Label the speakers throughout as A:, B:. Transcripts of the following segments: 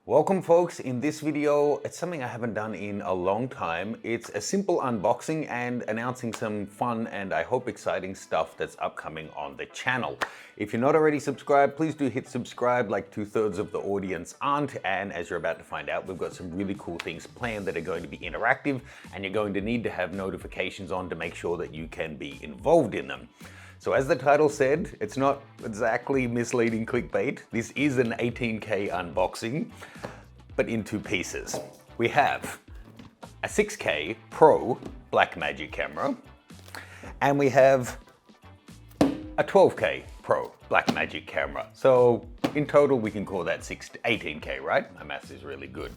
A: Welcome folks. In this video, it's something I haven't done in a long time. It's a simple unboxing and announcing some fun and I hope exciting stuff that's upcoming on the channel. If you're not already subscribed, please do hit subscribe, like 2/3 of the audience aren't. And as you're about to find out, we've got some really cool things planned that are going to be interactive and you're going to need to have notifications on to make sure that you can be involved in them. So as the title said, it's not exactly misleading clickbait. This is an 18K unboxing, but in two pieces. We have a 6K Pro Blackmagic camera, and we have a 12K Pro Blackmagic camera. So in total, we can call that 18K, right? My maths is really good.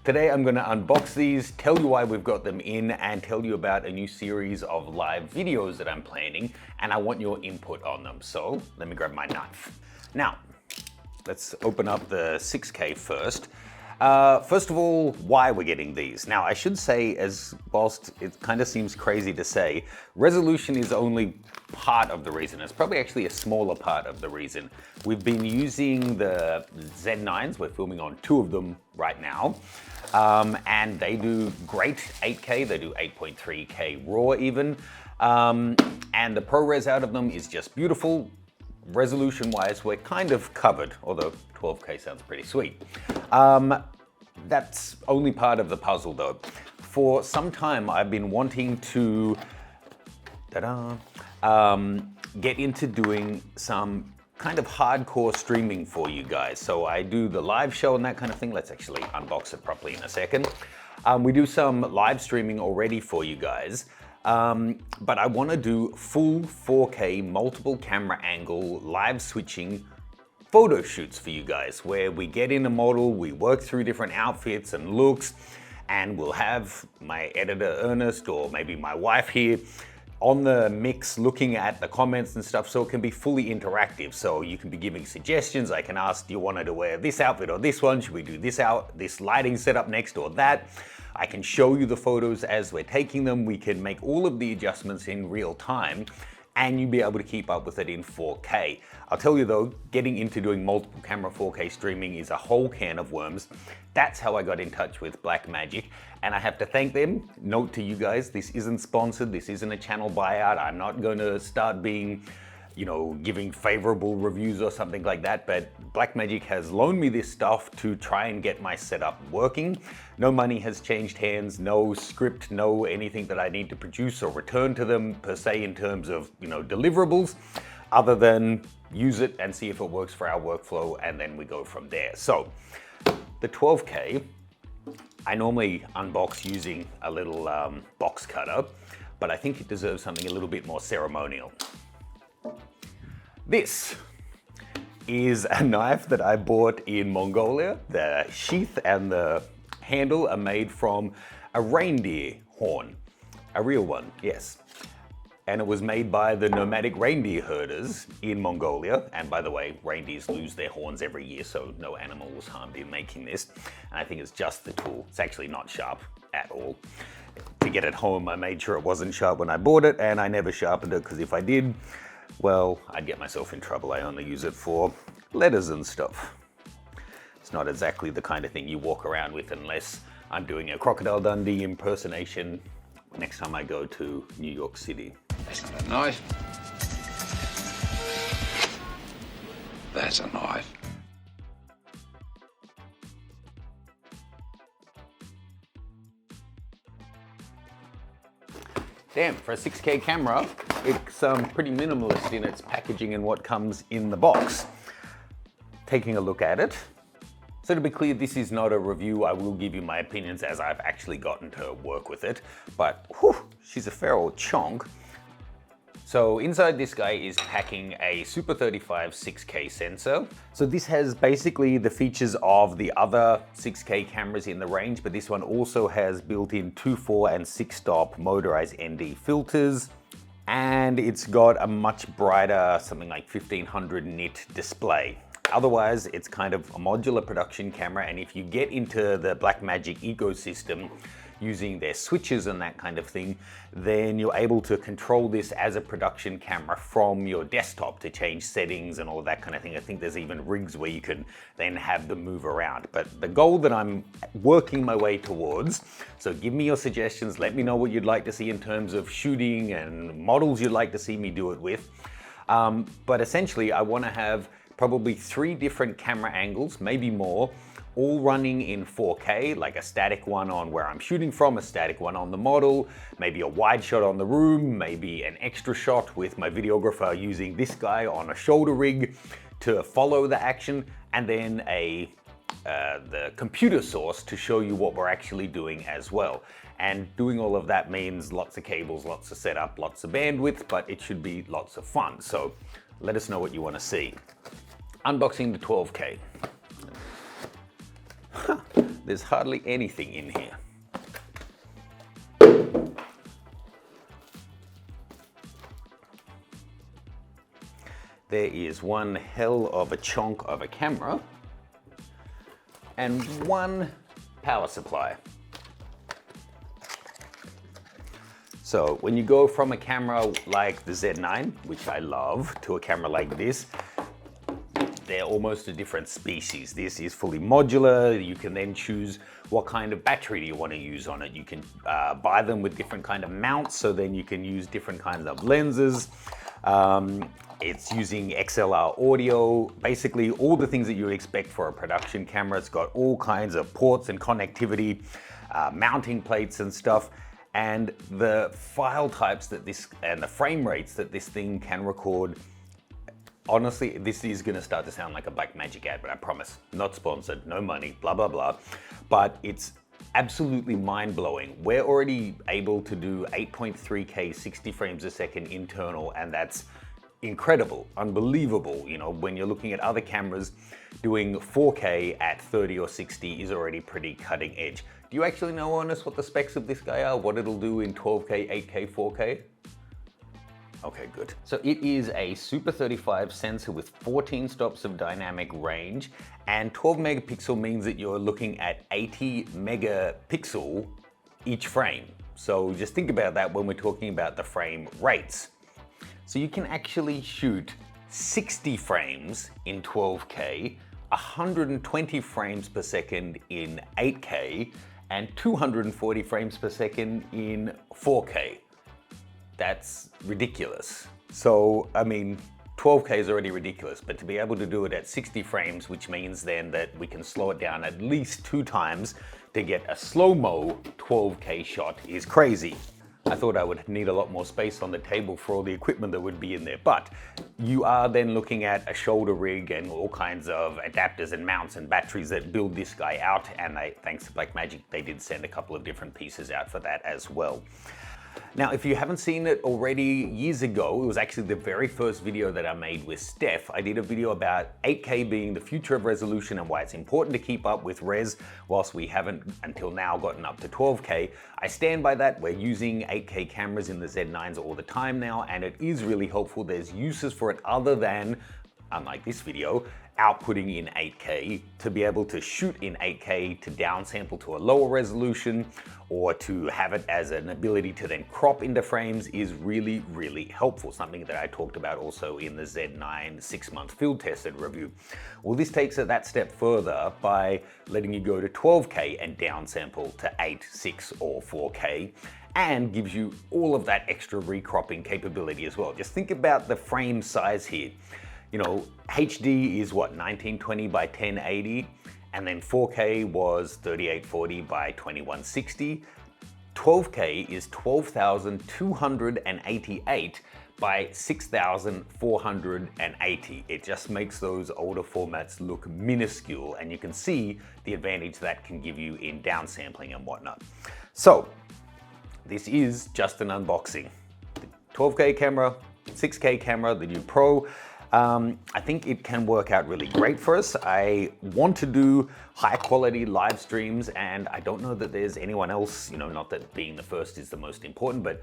A: Today, I'm gonna unbox these, tell you why we've got them in, and tell you about a new series of live videos that I'm planning, and I want your input on them. So let me grab my knife. Now, let's open up the 6K first. First of all, why we're getting these. Now, I should say, as whilst it kind of seems crazy to say, resolution is only part of the reason. It's probably actually a smaller part of the reason. We've been using the Z9s. We're filming on two of them right now. And they do great 8K. They do 8.3K RAW even. And the ProRes out of them is just beautiful. Resolution-wise, we're kind of covered, although 12K sounds pretty sweet. That's only part of the puzzle though. For some time, I've been wanting to get into doing some kind of hardcore streaming for you guys. So I do the live show and that kind of thing. Let's actually unbox it properly in a second. We do some live streaming already for you guys. But I want to do full 4K multiple camera angle live switching photo shoots for you guys, where we get in a model, we work through different outfits and looks, and we'll have my editor Ernest or maybe my wife here on the mix looking at the comments and stuff, so it can be fully interactive. So you can be giving suggestions. I can ask, do you want to wear this outfit or this one? Should we do this lighting setup next or that? I can show you the photos as we're taking them. We can make all of the adjustments in real time and you'll be able to keep up with it in 4K. I'll tell you though, getting into doing multiple camera 4K streaming is a whole can of worms. That's how I got in touch with Blackmagic, and I have to thank them. Note to you guys, this isn't sponsored, this isn't a channel buyout. I'm not gonna start being, giving favorable reviews or something like that, but Blackmagic has loaned me this stuff to try and get my setup working. No money has changed hands, no script, no anything that I need to produce or return to them per se in terms of, deliverables, other than use it and see if it works for our workflow, and then we go from there. So the 12K, I normally unbox using a little box cutter, but I think it deserves something a little bit more ceremonial. This is a knife that I bought in Mongolia. The sheath and the handle are made from a reindeer horn, a real one, yes. And it was made by the nomadic reindeer herders in Mongolia. And by the way, reindeers lose their horns every year, so no animal was harmed in making this. And I think it's just the tool. It's actually not sharp at all. To get it home, I made sure it wasn't sharp when I bought it, and I never sharpened it, because if I did, well, I'd get myself in trouble. I only use it for letters and stuff. It's not exactly the kind of thing you walk around with unless I'm doing a Crocodile Dundee impersonation next time I go to New York City.
B: That's got a knife. That's a knife.
A: Damn, for a 6K camera, it's pretty minimalist in its packaging and what comes in the box. Taking a look at it. So to be clear, this is not a review. I will give you my opinions as I've actually gotten to work with it, but whew, she's a fair old chonk. So inside this guy is packing a Super 35 6K sensor. So this has basically the features of the other 6K cameras in the range, but this one also has built-in 2, 4, and 6-stop motorized ND filters. And it's got a much brighter, something like 1500 nit display. Otherwise, it's kind of a modular production camera, and if you get into the Blackmagic ecosystem, using their switches and that kind of thing, then you're able to control this as a production camera from your desktop to change settings and all that kind of thing. I think there's even rigs where you can then have them move around. But the goal that I'm working my way towards, so give me your suggestions, let me know what you'd like to see in terms of shooting and models you'd like to see me do it with. But essentially I want to have probably 3 different camera angles, maybe more, all running in 4K, like a static one on where I'm shooting from, a static one on the model, maybe a wide shot on the room, maybe an extra shot with my videographer using this guy on a shoulder rig to follow the action, and then the computer source to show you what we're actually doing as well. And doing all of that means lots of cables, lots of setup, lots of bandwidth, but it should be lots of fun. So let us know what you want to see. Unboxing the 12K. There's hardly anything in here. There is one hell of a chunk of a camera and one power supply. So when you go from a camera like the Z9, which I love, to a camera like this, they're almost a different species. This is fully modular. You can then choose what kind of battery you want to use on it. You can buy them with different kind of mounts, so then you can use different kinds of lenses. It's using XLR audio, basically all the things that you would expect for a production camera. It's got all kinds of ports and connectivity, mounting plates and stuff. And the file types that this, and the frame rates that this thing can record, honestly, this is gonna start to sound like a Blackmagic ad, but I promise, not sponsored, no money, blah, blah, blah. But it's absolutely mind-blowing. We're already able to do 8.3K 60 frames a second internal, and that's incredible, unbelievable. You know, when you're looking at other cameras, doing 4K at 30 or 60 is already pretty cutting edge. Do you actually know, Ernest, what the specs of this guy are? What it'll do in 12K, 8K, 4K? Okay, good. So it is a Super 35 sensor with 14 stops of dynamic range, and 12 megapixel means that you're looking at 80 megapixel each frame. So just think about that when we're talking about the frame rates. So you can actually shoot 60 frames in 12K, 120 frames per second in 8K, and 240 frames per second in 4K. That's ridiculous. So, I mean, 12K is already ridiculous, but to be able to do it at 60 frames, which means then that we can slow it down at least 2 times to get a slow-mo 12K shot is crazy. I thought I would need a lot more space on the table for all the equipment that would be in there, but you are then looking at a shoulder rig and all kinds of adapters and mounts and batteries that build this guy out, and thanks to Blackmagic, they did send a couple of different pieces out for that as well. Now, if you haven't seen it already, years ago, it was actually the very first video that I made with Steph. I did a video about 8K being the future of resolution and why it's important to keep up with res whilst we haven't until now gotten up to 12K. I stand by that. We're using 8K cameras in the Z9s all the time now, and it is really helpful. There's uses for it other than, unlike this video, outputting in 8K, to be able to shoot in 8K, to downsample to a lower resolution, or to have it as an ability to then crop into frames is really, really helpful. Something that I talked about also in the Z9 6-month field tested review. Well, this takes it that step further by letting you go to 12K and downsample to 8, 6, or 4K, and gives you all of that extra recropping capability as well. Just think about the frame size here. You know, HD is what, 1920 by 1080, and then 4K was 3840 by 2160. 12K is 12,288 by 6,480. It just makes those older formats look minuscule, and you can see the advantage that can give you in downsampling and whatnot. So, this is just an unboxing. The 12K camera, 6K camera, the new Pro. I think it can work out really great for us. I want to do high quality live streams, and I don't know that there's anyone else, you know, not that being the first is the most important, but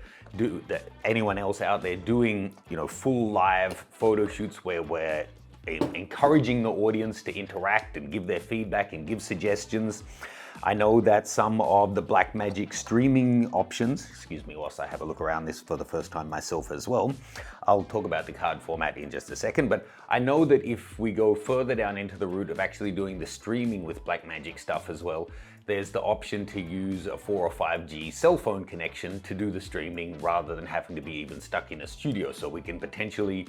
A: anyone else out there doing, you know, full live photo shoots where we're encouraging the audience to interact and give their feedback and give suggestions. I know that some of the Blackmagic streaming options, excuse me whilst I have a look around this for the first time myself as well. I'll talk about the card format in just a second, but I know that if we go further down into the route of actually doing the streaming with Blackmagic stuff as well, there's the option to use a 4 or 5G cell phone connection to do the streaming rather than having to be even stuck in a studio. So we can potentially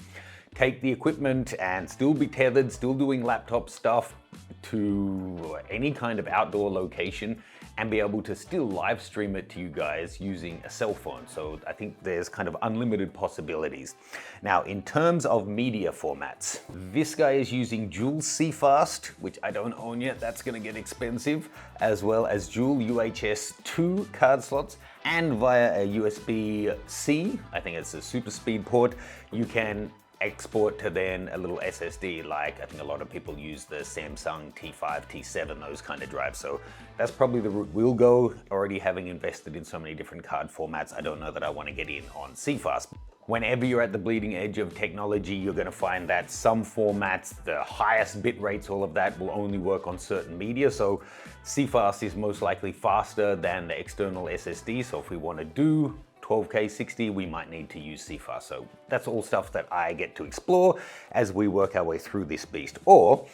A: take the equipment and still be tethered, still doing laptop stuff to any kind of outdoor location and be able to still live stream it to you guys using a cell phone. So I think there's kind of unlimited possibilities. Now, in terms of media formats, this guy is using dual CFast, which I don't own yet, that's gonna get expensive, as well as dual UHS 2 card slots, and via a USB-C, I think it's a super speed port, you can export to then a little SSD, like I think a lot of people use the Samsung T5, T7, those kind of drives. So that's probably the route we'll go. Already having invested in so many different card formats, I don't know that I want to get in on CFast. Whenever you're at the bleeding edge of technology, you're going to find that some formats, the highest bit rates, all of that will only work on certain media. So CFast is most likely faster than the external SSD. So if we want to do 12K 60, we might need to use CFast. So that's all stuff that I get to explore as we work our way through this beast. Or,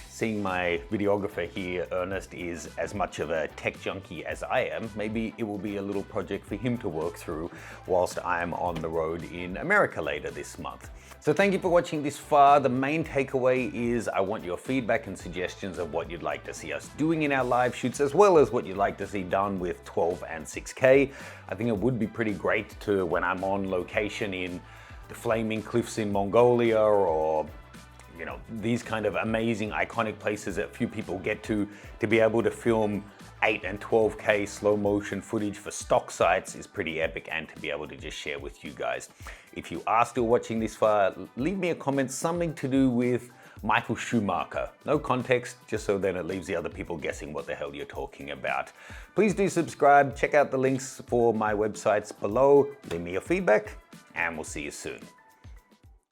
A: seeing my videographer here, Ernest, is as much of a tech junkie as I am, maybe it will be a little project for him to work through whilst I'm on the road in America later this month. So thank you for watching this far. The main takeaway is I want your feedback and suggestions of what you'd like to see us doing in our live shoots, as well as what you'd like to see done with 12 and 6K. I think it would be pretty great to, when I'm on location in the Flaming Cliffs in Mongolia, or you know, these kind of amazing, iconic places that few people get to be able to film 8 and 12K slow motion footage for stock sites is pretty epic, and to be able to just share with you guys. If you are still watching this far, leave me a comment, something to do with Michael Schumacher. No context, just so then it leaves the other people guessing what the hell you're talking about. Please do subscribe, check out the links for my websites below, leave me your feedback, and we'll see you soon.